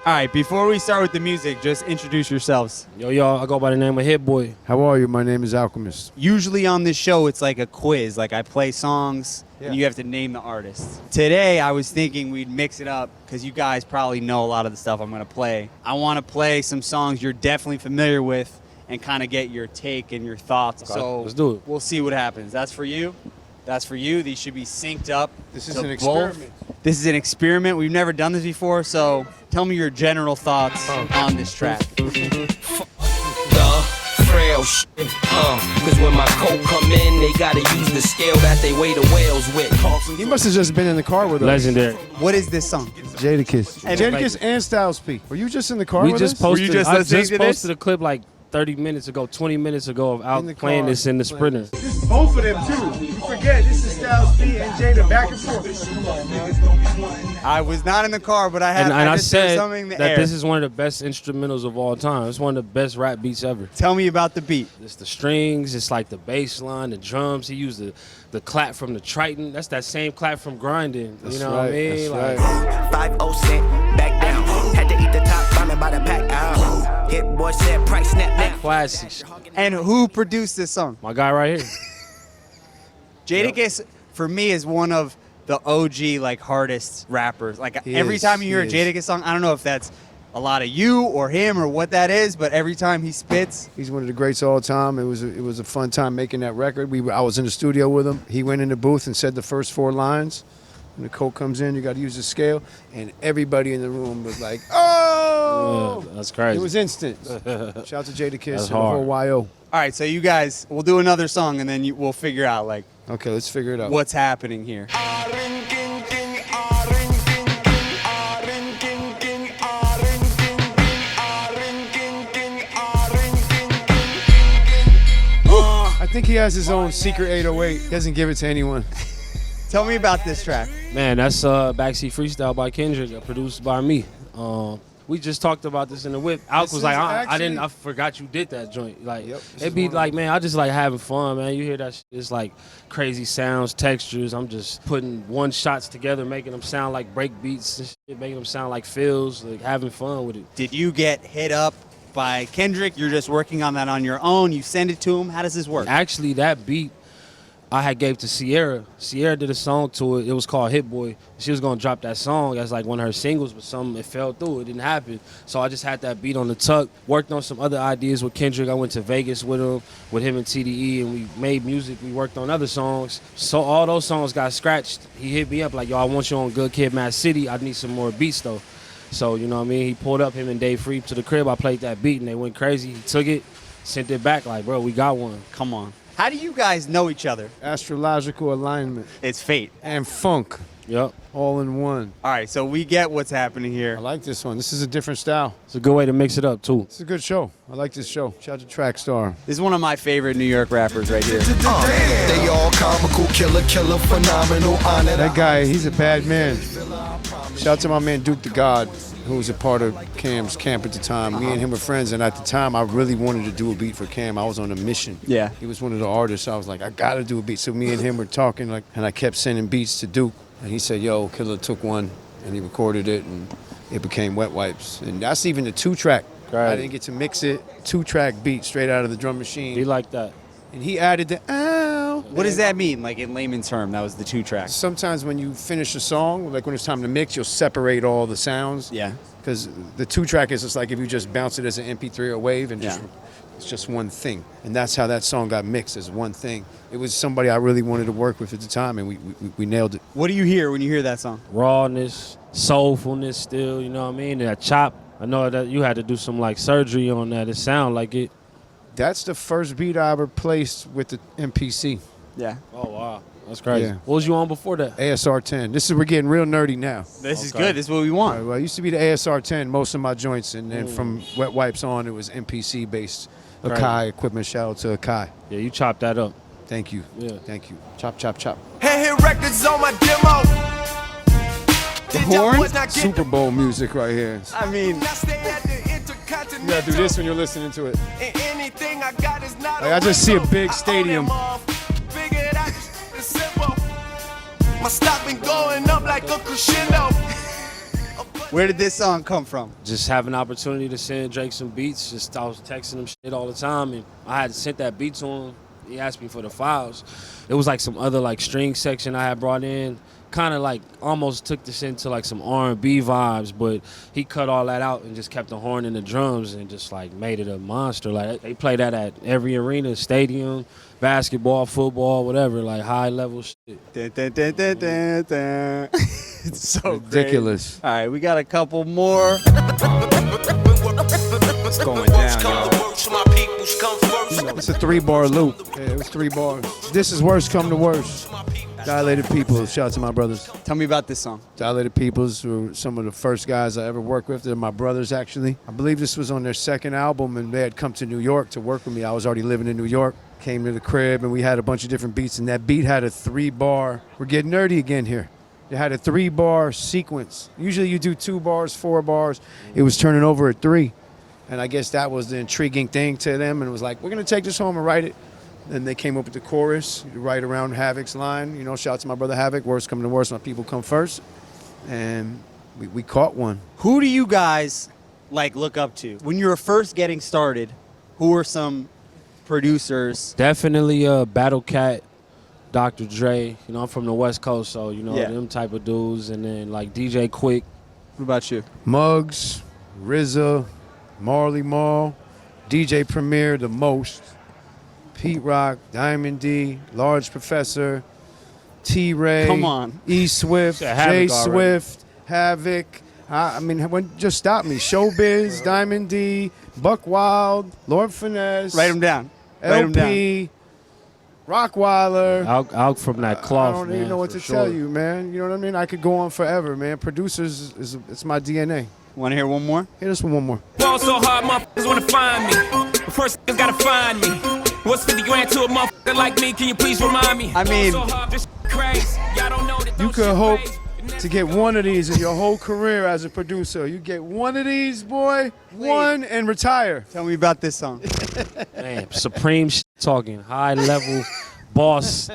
All right, before we start with the music, just introduce yourselves. Yo, y'all, I go by the name of Hit Boy. How are you? My name is Alchemist. Usually on this show, it's like a quiz. Like I play songs, and you have to name the artist. Today, I was thinking we'd mix it up because you guys probably know a lot of the stuff I'm going to play. I want to play some songs you're definitely familiar with and kind of get your take and your thoughts. Okay, so let's do it. We'll see what happens. That's for you. That's for you. These should be synced up. This is to an both. experiment. This is an experiment. We've never done this before, so tell me your general thoughts on this track. The frail shit, cause when my coat come in, they gotta use the scale that they weigh the whales with. He must have just been in the car with us. Legendary. What is this song? Jadakiss. And- Jadakiss and Styles P. Were you just in the car We with just us? posted. Were you just I listening just to this? posted a clip like 30 minutes ago, 20 minutes ago of In out the playing car. this in the Sprinter. This is both of them too. You forget this is Styles P and Jada back and forth. I was not in the car, but I had. And I just heard said something in the that air. this is one of the best instrumentals of all time. It's one of the best rap beats ever. Tell me about the beat. It's the strings, it's like the bass line, the drums. He used the clap from the Triton. That's that same clap from Grinding. That's you know right, what I mean? that's Like, 50 cent, back down. Had to eat the top ramen by the pack out. Hit boy said price snap now. classic shit. And who produced this song? My guy right here. Jadakiss, for me, is one of the OG like hardest rappers. Like He every is, time you hear a he is. Jadakiss song, I don't know if that's a lot of you or him or what that is, but every time he spits, He's one of the greats of all time. It was a fun time making that record. I was in the studio with him. He went in the booth and said the first 4 lines. When the coat comes in, you got to use the scale, and everybody in the room was like, "Oh!" Yeah, that's crazy. It was instant. Shout out to Jadakiss That's and the whole hard. YO. all right. So you guys, we'll do another song and then we'll figure out like Okay, let's figure it out. what's happening here. I think he has his own secret 808. He doesn't give it to anyone. Tell me about this track. Man, that's Backseat Freestyle by Kendrick, produced by me. We just talked about this in the whip. Alk This was is like, actually- I forgot you did that joint. Like, Yep, this it is be one of like, them. man, I just like having fun, man. You hear that shit, it's like crazy sounds, textures. I'm just putting one shots together, making them sound like break beats and shit, making them sound like fills, like having fun with it. Did you get hit up by Kendrick? You're just working on that on your own. You send it to him. How does this work? Actually, that beat I had gave to Sierra. Sierra did a song to it. It was called Hit Boy. She was gonna drop that song as like one of her singles, but something it fell through. It didn't happen. So I just had that beat on the tuck. Worked on some other ideas with Kendrick. I went to Vegas with him and TDE, and we made music. We worked on other songs. So all those songs got scratched. He hit me up like, yo, I want you on Good Kid, Mad City. I need some more beats though. So you know what I mean. He pulled up him and Dave Free to the crib. I played that beat and they went crazy. He took it, sent it back like, bro, we got one. Come on. How do you guys know each other? Astrological alignment It's fate. and funk Yep. all in one. All right, so we get what's happening I here. like this one. This is a different style. It's a good way to mix it up too. It's a good show. I like this show. Shout out to Track Star. This is one of my favorite New York rappers right here. They all comical, killer, phenomenal. That guy, he's a bad man. Shout out to my man Duke the God, who was a part of Cam's camp at the time. Me and him were friends, and at the time, I really wanted to do a beat for Cam. I was on a mission. Yeah. He was one of the artists. I was like, I gotta do a beat. So me and him were talking, like, and I kept sending beats to Duke, and he said, "Yo, Killer took one, and he recorded it, and it became Wet Wipes." And that's even the 2-track. Right. I didn't get to mix it. 2-track beat straight out of the drum machine. Be like that. And he added the ow. What does that mean? Like in layman's term, that was the 2 tracks. Sometimes when you finish a song, like when it's time to mix, you'll separate all the sounds. Yeah. Because the 2-track is just like if you just bounce it as an MP3 or wave and just, Yeah. it's just one thing. And that's how that song got mixed as one thing. It was somebody I really wanted to work with at the time, and we nailed it. What do you hear when you hear that song? Rawness, soulfulness still, you know what I mean? That chop. I know that you had to do some like surgery on that. It sound like it. That's the first beat I ever placed with the MPC, Yeah. Oh wow. That's crazy. Yeah. What was you on before that? ASR 10. We're getting real nerdy now. This is Okay. good. This is what we want. Well, it used to be the ASR 10, most of my joints, and then from Wet Wipes on, it was MPC based. Right. Akai equipment, shout out to Akai. Yeah, you chopped that up. Thank you. Yeah. Thank you. Chop, chop, chop. Hit records on my demo. The horn? Super Bowl music right here. I mean, You gotta do this when you're listening to it. Like, I just see a big stadium. My stock been going up like a crescendo. Where did this song come from? Just have an opportunity to send Drake some beats. Just I was texting him shit all the time, and I had sent that beat to him. He asked me for the files. It was like some other like string section I had brought in. Kind of like almost took this into like some R&B vibes, but he cut all that out and just kept the horn and the drums and just like made it a monster. Like they play that at every arena, stadium, basketball, football, whatever, like high level shit. Dun, dun, dun, dun, dun, dun. It's so Ridiculous. Great. All right, we got a couple more. It's going down, y'all. It's a 3-bar loop. Yeah, it was 3 bars. This is Worst Come to Worst. Dilated Peoples. Shout out to my brothers. Tell me about this song. Dilated Peoples were some of the first guys I ever worked with. They're my brothers, actually. I believe this was on their second album, and they had come to New York to work with me. I was already living in New York. Came to the crib, and we had a bunch of different beats, and that beat had a 3-bar. We're getting nerdy again here. It had a 3-bar sequence. Usually you do 2 bars, 4 bars. It was turning over at 3. And I guess that was the intriguing thing to them, and it was like, we're going to take this home and write it. Then they came up with the chorus, right around Havoc's line. You know, shout out to my brother Havoc. Worst come to worst, my people come first. And we caught one. Who do you guys like look up to when you were first getting started? Who were some producers? Definitely Battle Cat, Dr. Dre. You know, I'm from the West Coast, so you know them type of dudes. And then like DJ Quick. What about you? Muggs, RZA, Marley Marl, DJ Premier the most, Pete Rock, Diamond D, Large Professor, T-Ray, Come on. E Swift, Said Havoc J already. Swift, Havoc. I mean, just stop me. Showbiz, Diamond D, Buck Wild, Lord Finesse, Write them down. Write them down. LP, Rockweiler. Out from that cloth, I don't man, even know what for to sure. tell you, man. You know what I mean? I could go on forever, man. Producers, it's my DNA. Want to hear one more? Hit us with one more. Ball so hard, motherfuckers wanna find me. But first, niggas gotta find me. What's 50 grand to a motherfucker like me? Can you please remind me? I mean, Ball so hard, this crazy. Y'all don't know that You those could shit hope crazy. to get one of these in your whole career as a producer. You get one of these, boy, one, and retire. Tell me about this song. Man, supreme shit talking, high level boss,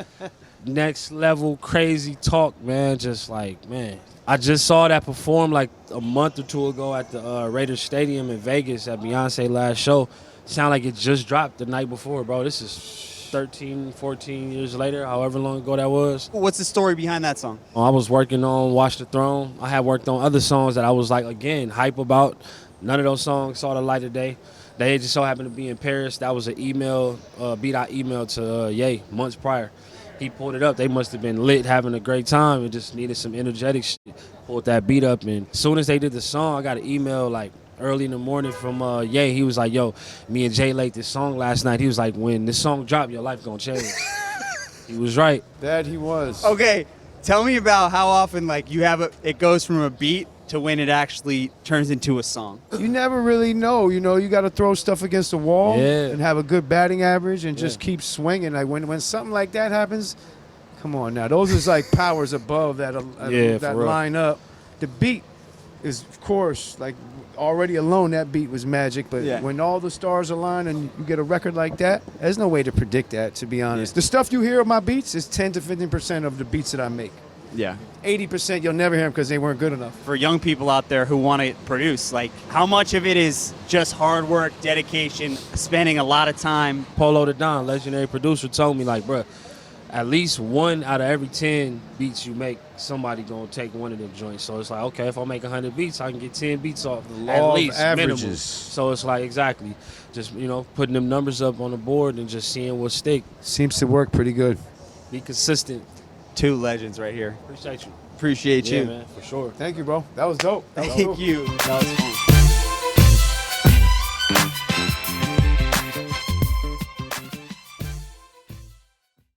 next level crazy talk, man. Just like, man, I just saw that perform like a month or 2 ago at the Raiders Stadium in Vegas at Beyonce last show. Sound like it just dropped the night before, bro. This is 13, 14 years later, however long ago that was. What's the story behind that song? I was working on Watch the Throne. I had worked on other songs that I was like, again, hype about. None of those songs saw the light of day. They just so happened to be in Paris. That was an email, beat I emailed to Ye months prior. He pulled it up. They must have been lit, having a great time, and just needed some energetic shit. Pulled that beat up, and as soon as they did the song, I got an email like early in the morning from Ye. He was like, yo, me and Jay laid this song last night. He was like, when this song drop, your life gonna change. He was right. That he was. Okay, tell me about how often like you have it goes from a beat to when it actually turns into a song. You never really know. You know, you got to throw stuff against the wall Yeah. and have a good batting average and just keep swinging. Like when something like that happens, come on now. Those is like powers above that Yeah, that for real. line up. The beat is, of course, like already alone that beat was magic. But Yeah. when all the stars align and you get a record like that, there's no way to predict that, to be honest. The stuff you hear of my beats is 10 to 15% of the beats that I make. Yeah. 80% you'll never hear them because they weren't good enough. For young people out there who want to produce, like how much of it is just hard work, dedication, spending a lot of time? Polo the Don, legendary producer, told me like, bruh, at least 1 out of every 10 beats you make, somebody gonna take one of them joints. So it's like, okay, if I make 100 beats, I can get 10 beats off The law at of least minimum. averages. So it's like, exactly, just, you know, putting them numbers up on the board and just seeing what stick. Seems to work pretty good. Be consistent. 2 legends right here. Appreciate you. Appreciate Yeah, you. man, for sure. Thank you, bro. That was dope. That was dope. Thank you. That was fun.